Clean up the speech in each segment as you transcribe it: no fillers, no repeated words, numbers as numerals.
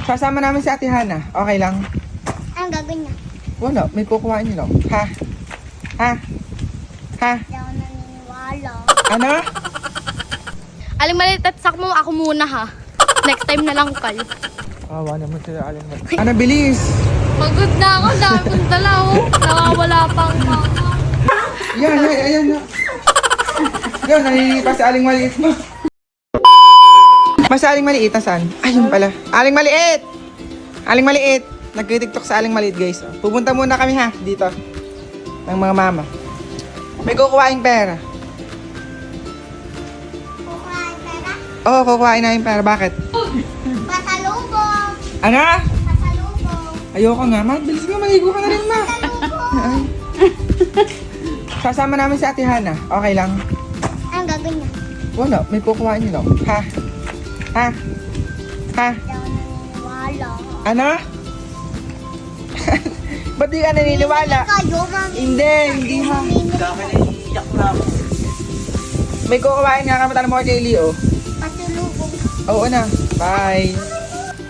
Sasama namin si Ate Hana. Okay lang? Anong gagawin niya? Wala, may kukuhain niyo lang. Ha? Ha? Ha? Hindi ako naniniwala. Ano? Aling Maliit at sakmo, ako muna ha. Next time na lang kayo. Awa naman sila Aling Maliit. Ano, bilis? Pagod na ako, dami kong dala oh. Nawawala pang mama. Yan, ayan na. Yan, naninipa si Aling Maliit mo. Mas Aling Maliit, nasaan? Ayun pala. Aling Maliit! Aling Maliit! Nag-tiktok sa Aling Maliit, guys. Pupunta muna kami ha, dito. Ng mga mama. May kukuhaing pera. Kukuhain pera? Oo, kukuhain namin pera. Bakit? Pasalubong! Ano? Pasalubong! Ayoko nga, ma. Bilis nga, maligo ka na rin, ma. Ay. Sasama namin si Ate Hana. Okay lang? Anong gagawin niya? Wala, may kukuhain niyo lang. Ha? Ha? Ha? Hindi ako naniniwala. Ano? Ba't di ka naniniwala? Kayo, mami. Hindi ha. May kukuhain nga kami mo kay Leo. Pasalubong. Oo na. Bye.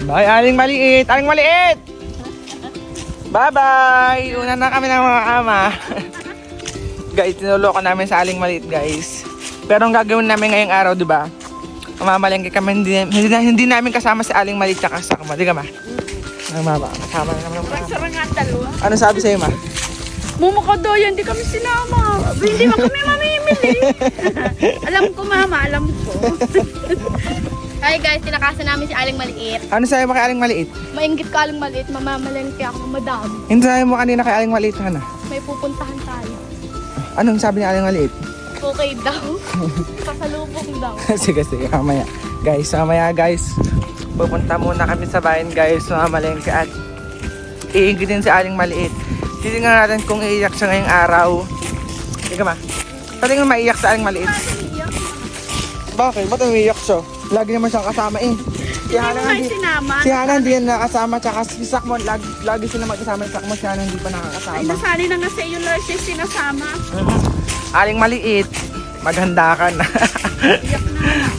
Bye, Aling Maliit. Aling Maliit! Bye-bye! Una na kami ng mga ama. Guys, tinuloko namin sa Aling Maliit, guys. Pero ang gagawin namin ngayong araw, di ba? Mamalengke kami, hindi namin kasama si Aling Maliit tsaka Sakmo. Di ka ma? Mama, kasama na namin. Sarang nga dalawa. Ano sabi sa'yo, ma? Mumukha daw yan, hindi kami sinama. Hindi mo kami mamimili. Alam ko mama, alam ko. Hi guys, tinakasan namin si Aling Maliit. Ano sabi mo kay Aling Maliit? Maingit ka Aling Maliit, mamamalengke ako madami. Hindi sabi mo kanina kay Aling Maliit, Hana? May pupuntahan tayo. Anong sabi ni Aling Maliit? Okay daw. Pasalubong daw. Sige, mamaya. Guys, pupunta muna kami sa bayan, guys, mamalengke at iingitin si Aling Maliit. Titingnan natin kung iiyak siya ngayong araw. Hindi ka ma? Pwede nga maiyak sa Aling Maliit. Bakit? Ba't umiiyak siya? Lagi naman siyang kasama eh. Si Hana hindi. Si Hana hindi yan nakasama. Tsaka si Sakmo, lagi sila magkasama. Si Sakmo, si Hana hindi pa nakakasama. Ay, nasanay na nga sa iyo na siya sinasama. Aling Maliit, maghanda ka na.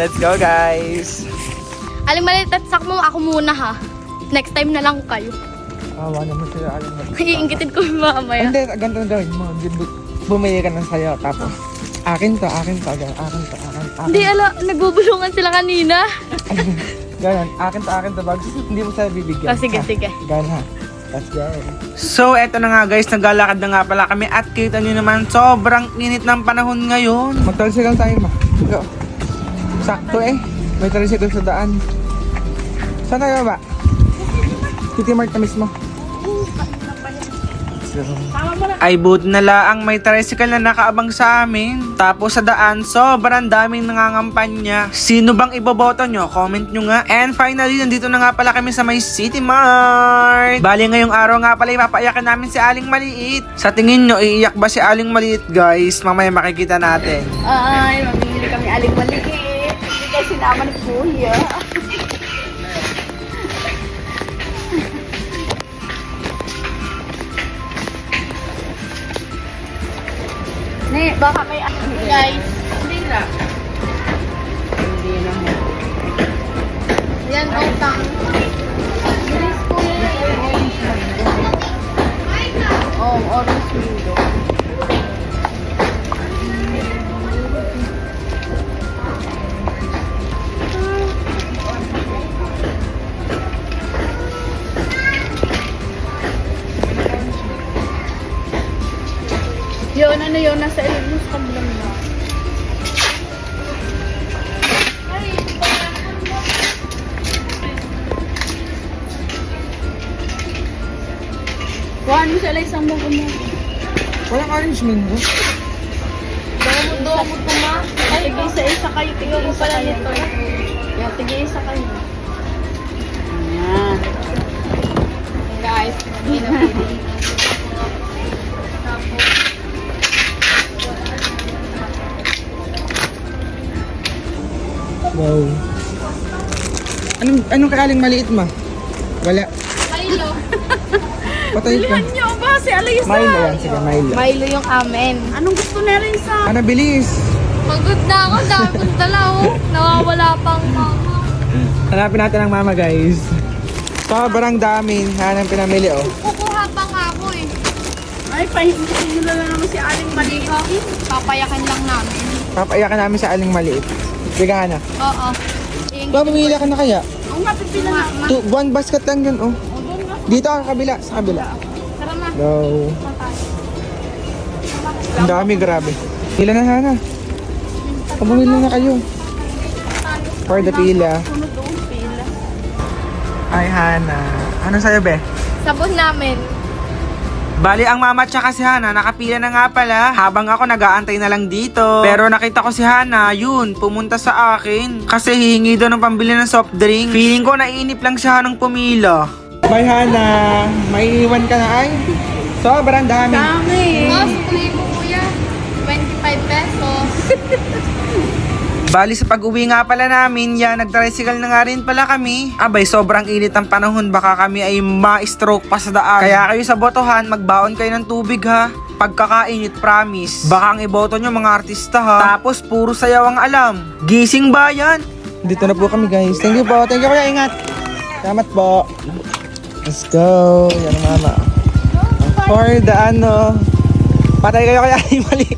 Let's go, guys. Aling Maliit at sakmo, ako muna ha. Next time na lang kayo. Awa naman sila Aling Maliit. Iingitin ko mamaya. Hindi, ganito na gawin mo. Bumili ka ng sayo, tapos akin to. Hindi ala, nagbubulungan sila kanina. Ganon, akin to, bags. Hindi mo sila bibigyan. Oh, sige, Ha? sige. Ganon ha. Let's go. So, eto na nga guys, naglalakad na nga pala kami at kita nyo naman, sobrang init ng panahon ngayon. Mag-tricycle tayo, ma. Go. Sakto eh. May tricycle sa daan. Saan tayo ba? City Mart na mismo. Ay buti na laang may tricycle na nakaabang sa amin. Tapos sa daan, sobrang daming nangangampanya. Sino bang iboboto nyo? Comment nyo nga. And finally, nandito na nga pala kami sa may City Mart. Bali ngayong araw nga pala ipapayakan namin si Aling Maliit. Sa tingin nyo, iiyak ba si Aling Maliit, guys? Mamaya makikita natin. Ay, mamimili kami Aling Maliit. Hindi kayo sinama ni Kuya. Ne, baka may guys. Hindi lang. Hindi naman. Yan, utang. Bilis ko yan. Oh, orange mango. Yun, ano yun? Nasa ilmus kablang na. Kuhaan mo sila isang mo. Walang orange mango. Damot po ma. Ay, tigisa-isa kayo. Tigisa kayo. Yan, tigisa kayo. Ayan. Guys, hindi na pwede. Wow. Anong kakaling Maliit, ma? Wala. Milo. Patay ka. Bilihan nyo ba si Alisa? Milo yan, sige, Milo. Milo yung amin. Anong gusto na rin sa... Ano, bilis? Pagod na ako. Dami kong dala oh. Nawawala pang mama. Hanapin natin ang mama, guys. Sobrang dami. Hanang pinamili, oh. Kukuha pa nga ako eh. Ay, pahingi nila na naman si Aling Maliit. Papayakan lang namin. Papaiyakan namin sa aling maliit. Sige, Hana. Oo. Pamimili ka na kaya? Ang mapipila na. One basket lang yun, oh. O, doon na. Dito sa kabila, sa kabila. Tara na. Go. Ang dami, grabe. Pila na, Hana. Pumili na kayo. For the pila. Sunod doon, pila. Ay, Hana. Ano sa'yo, be? Sabon namin. Bali, ang mama tsaka si Hana, nakapila na nga pala. Habang ako nag-aantay na lang dito. Pero nakita ko si Hana, yun, pumunta sa akin. Kasi hihingi daw ng pambili ng soft drink. Feeling ko naiinip lang siya nung pumila. Bye, Hana. May iwan ka na ay? Sobrang dami. Dami. Oh, sukli mo kuya. 25 pesos. Bali sa pag-uwi nga pala namin, yan, nag-tricycle na nga rin pala kami. Abay, sobrang init ang panahon, baka kami ay ma-stroke pa sa daan. Kaya kayo sa botohan, magbaon kayo ng tubig ha. Pagkakainit, promise. Baka ang iboto nyo mga artista ha. Tapos, puro sayaw ang alam. Gising ba yan? Dito na po kami guys. Thank you po. Thank you kuya, ingat. Salamat po. Let's go. Yan mama. For the ano. Patay kayo kaya ay mali.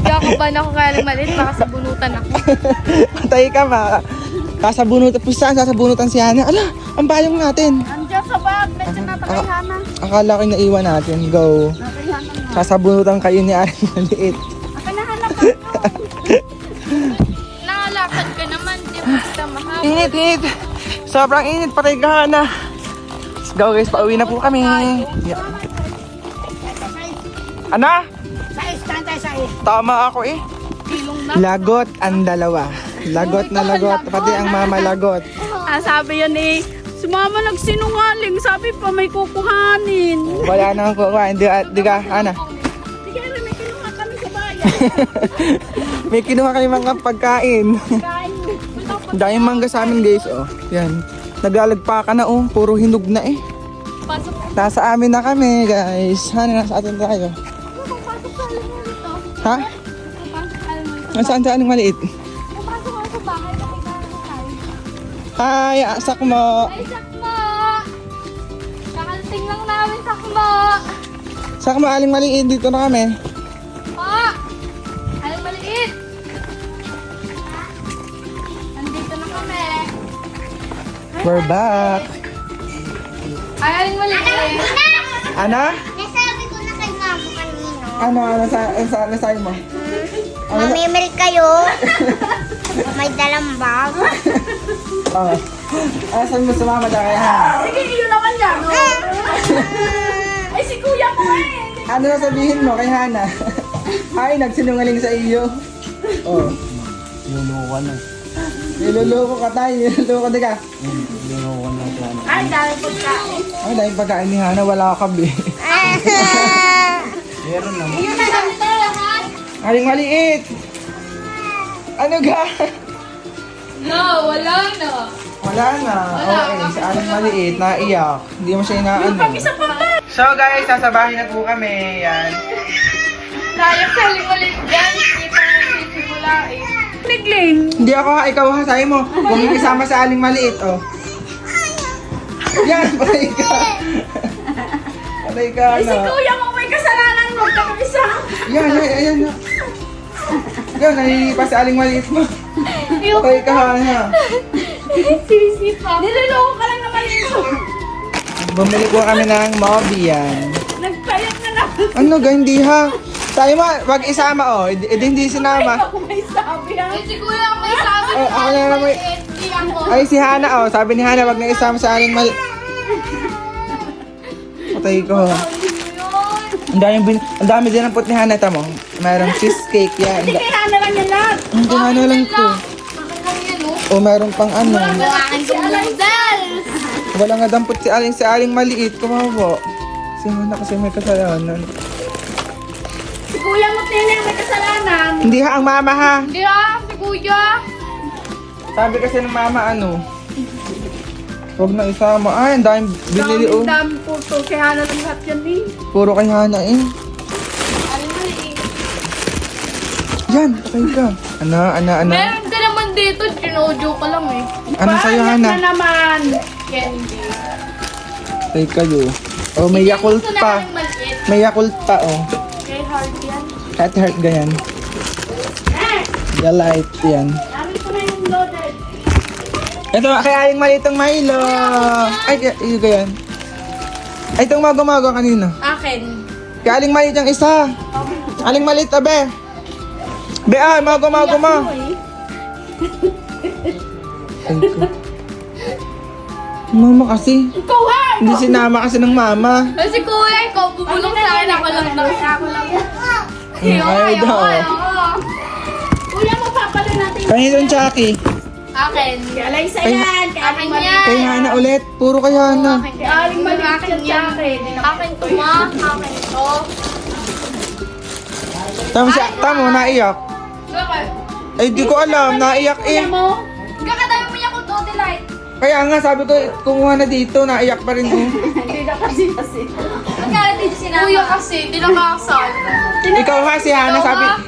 Kakaban ako kaya Aling Maliit, baka sabunutan ako. Patay ka ma. Kasabunutan. Saan sasabunutan si Hana? Ala, ang bayong natin. Andiyan sa bag, medyo natakayhana. Akala ko naiwan natin. Go. Nakayhana na. Sasabunutan kayo ni Aling Maliit. Ako nahanap ako. Nakalakad ka naman, di ba kita mahapon? Init. Sobrang init. Patay ka Hana. Let's go guys. Pauwi na po kami. Yeah. Ana? Tama ako eh. Kilong na. Lagot ang dalawa. Lagot na lagot. Pati ang mama lagot. Sabi yan eh, si mama nagsinungaling, sabi pa may kukuhanin. Wala nang kukuha. Hindi ka, Ana. Sige, may kinuha kami sa bayan. May kinuha kayo mga pagkain. Kain. Dahil mangga sa amin guys. Oh. Yan. Naglalagpa ka na oh. Puro hinog na eh. Pasok. Nasa amin na kami guys. Hana, nasa atin tayo. Pasok sa alam mo nito. Ha? Pasok sa alam mo nito. Nasaan sa aling maliit? Pasok ako sa bahay, nakikita tayo. Hi, sakmo. Ay, sakmo! Kakalating lang namin, sakmo! Sakmo, aling maliit. Dito na kami. Pa! Aling Maliit! Nandito na kami. We're back. Ay, Aling Maliit! Ana? Nasabi ko na kay mama kanino. Ano sa'yo mo? Mamimil kayo. May dalang bag. Oh. Saan mo sumama dahil ha? Sige, iyo naman yan, no? Ay, si kuya ko eh! Ano sabihin mo kay Hana? Ay, nagsinungaling sa iyo. Oh. Niloloko ka tayo. Niloloko ka. Ay, dahil pagkain. Ay, dahil pagkain ni Hana, wala ka be. Iyo na ganito, ha? Aling maliit! Ano ga? No, wala na. Wala na. Okay, si Aling maliit, naiyak. Hindi mo siya inaano. Kami sa pagkain. So guys, sasabahin na po kami. Yan. Nayak sa Aling Maliit dyan. Hindi pa nagsisimula eh. Nagling. Hindi ako ha, ikaw ha, sabi mo. Kung hindi kasama sa Aling maliit, oh. Yan, patay ka. Patay ka, Ay, si ano. kuya mo may kasalanan mo. Kakabisa. Yan. Yan, naninipa sa Aling maliit mo. Patay ka, Hana. Sisipa. Niloloko ka lang naman ito. Bumili po kami ng Moby yan. Nagpayak na lang. Ano ga, hindi ha? Sabi mo, wag isama oh. Hindi sinama. Ako may sabi ha. Si kuya mo may sabi. Oh, ako na naman. Hindi ako. Ay, si Hana oh. Sabi ni Hana, wag na isama sa Aling maliit. Patay ko. Ang dami din ang put ni Hana, tamo. Mayroong cheesecake yan. Hindi kaya na lang yan lahat. Hindi Hana lang to. Bakit lang yan oh? O mayroong pang ano. Malaking noodles. Wala nga dampot si Aling maliit. Kumawa. Si Hana kasi may kasalanan. Si kuya mo tinay may kasalanan. Hindi ha, ang mama ha. Hindi ha, si kuya. Sabi kasi ng mama ano. Huwag na isama. Ay, ang daming binili oh. Dami po to. Kaya na lang lahat yan eh. Puro kay Hana eh. Aling Maliit. Yan, patay ka. Ano? Meron ka naman dito. Ginojo ka lang eh. Ano sa'yo, Paayak Hana? na naman. Candy. Patay kayo. Oh, may Yakult Gusto na pa. Aling Maliit. May Yakult pa, oh. Kay Heart yan. Heart ganyan. The light, yan. Dami ko na yung loaded. Ito, kay Aling Maliit ang Milo. Ay, yung ganyan. Ay, itong mago-mago kanina. Akin. Kay Aling Maliit yung isa. Aling Maliit, abe. Be, mago-mago ma. Ay, ko. Mama kasi. Ikaw ha! Hindi sinama kasi ng mama. Kasi kuya, ikaw bubulong sa akin. Ako lang daw. Ako lang. Ay, daw. Kuya, mapapala natin. Kanina yung Chucky. Akin. Kay Alaysa Kay- yan. Kay Akin yan. Kay Hana ulit. Puro kay Hana. Kay Aling Maliit. Akin yan. Akin to ma. Akin to. Tamo, naiyak. Bakit? Ay, di ko alam. Naiyak eh. Kuya mo? Kakatabi mo niya kung to delight. Kaya nga, sabi ko, kumuha na dito. Naiyak pa rin ko. Hindi na kasi. Nagkala din sinama. Kuya kasi, di nakakasal. Ikaw ha, si Hana.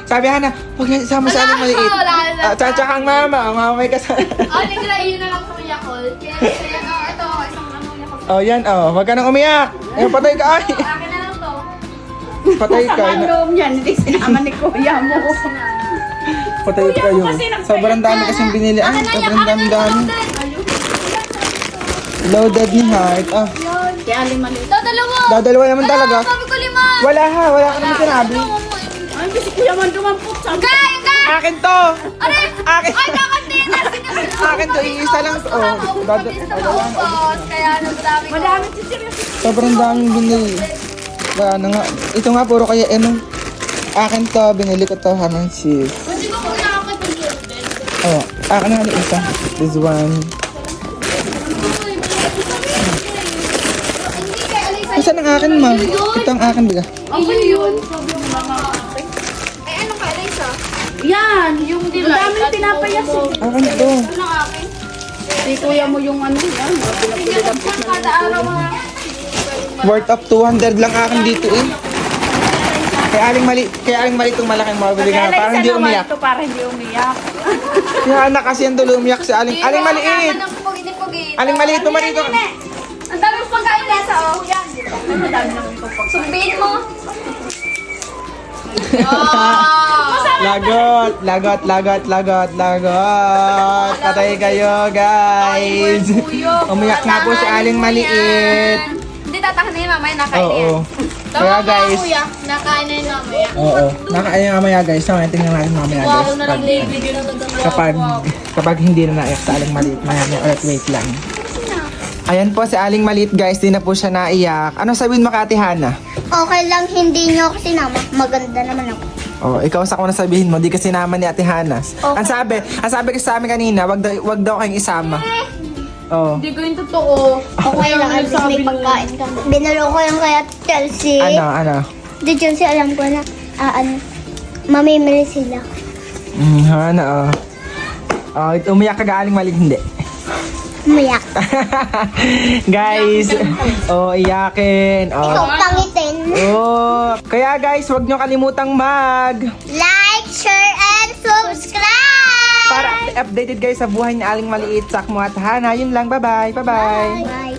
Sabi Hana, huwag niya isama sa Aling Maliit. Wala. Tsaka ang mama. Ang mama may kasama. Naglayo na lang sa Yakult. Kaya ito, isang ano Yakult. Oh, yan. Oh, wag ka nang umiyak. Eh, patay ka. Ay, Akin na lang to. patay ka. Ang loob niyan, hindi sinama ni kuya mo. Patay kayo. Sobrang dami kasing binili. Ay, sobrang dami. Loaded ni Heart. Ah, Kaya Aling Maliit. Ito, dalawa. dadalawa naman talaga. Sabi ko 5. Wala ha, wala ka naman sinabi. Ay, kasi kuya man dumampot sa Kay! Akin to! Are! Akin! Ay, nakatina! Akin to, iisa lang. Oh, Maubos, kaya nagsabi ko. Madami si Sirius. sobrang daming binili. Wala na nga. Ito nga, puro kaya ano. Akin to, binili ko to, hamang cheese. Hindi ko kung nakakatulog. Oh, akin na nga isa. This one. Hindi kay Alisa. Asan ang akin, ma? Ito ang akin, biga. Ayun yun. Ay, ano kay Alisa? Yan, yung delight. Ang daming pinapayas eh. Akin to. Ano ang akin? Si kuya mo yung ano yan. Hindi ko kung kada araw mga... Worth of 200 lang akin dito eh. Kaya Aling Maliit itong malaking mabili nga. Parang hindi umiyak. Ito para hindi umiyak. Si Hana kasi yung tuloy umiyak si Aling Maliit. Aling Maliit, tumarito. Ang dami mong pagkain nasa, oh. Madami naman ito pag. Sumbihin mo. Oh! Lagot. Patay kayo, guys. Umiyak nga po si Aling Maliit. Hindi tatahan na yun mamaya, nakain na yan. Oo. Kaya guys, Kuya, nakain na yun mamaya. oo. Nakain nga mamaya guys. So, tingnan natin mamaya guys. Wow, na nag-video na Kapag hindi na naiyak sa Aling Maliit, maya ulit wait lang. Ayan po si Aling Maliit guys, di na po siya naiyak. Ano sabihin mo kay Ate Hana? Okay lang, hindi niyo ako sinama. Maganda naman ako. Oh, ikaw sa kung sabihin mo, di kasi naman ni Ate Hana. Okay. Ang sabi kasi sa amin kanina, wag daw kayong isama. Oh. Hindi ko yung totoo. Okay lang, at least may pagkain kami. Binalo ko yung kaya Chelsea. Ano? Di Chelsea, alam ko na, mamimili sila. Hana, oh. Oh, umiyak ka Aling Maliit, hindi. Umiyak. Guys, oh, iyakin. Ikaw Oh. pangitin. Oh, kaya guys, wag nyo kalimutang Like, share, and subscribe! para updated guys sa buhay ni Aling Maliit, Sakmo at Hana. Yun lang, bye-bye. Bye-bye. Bye.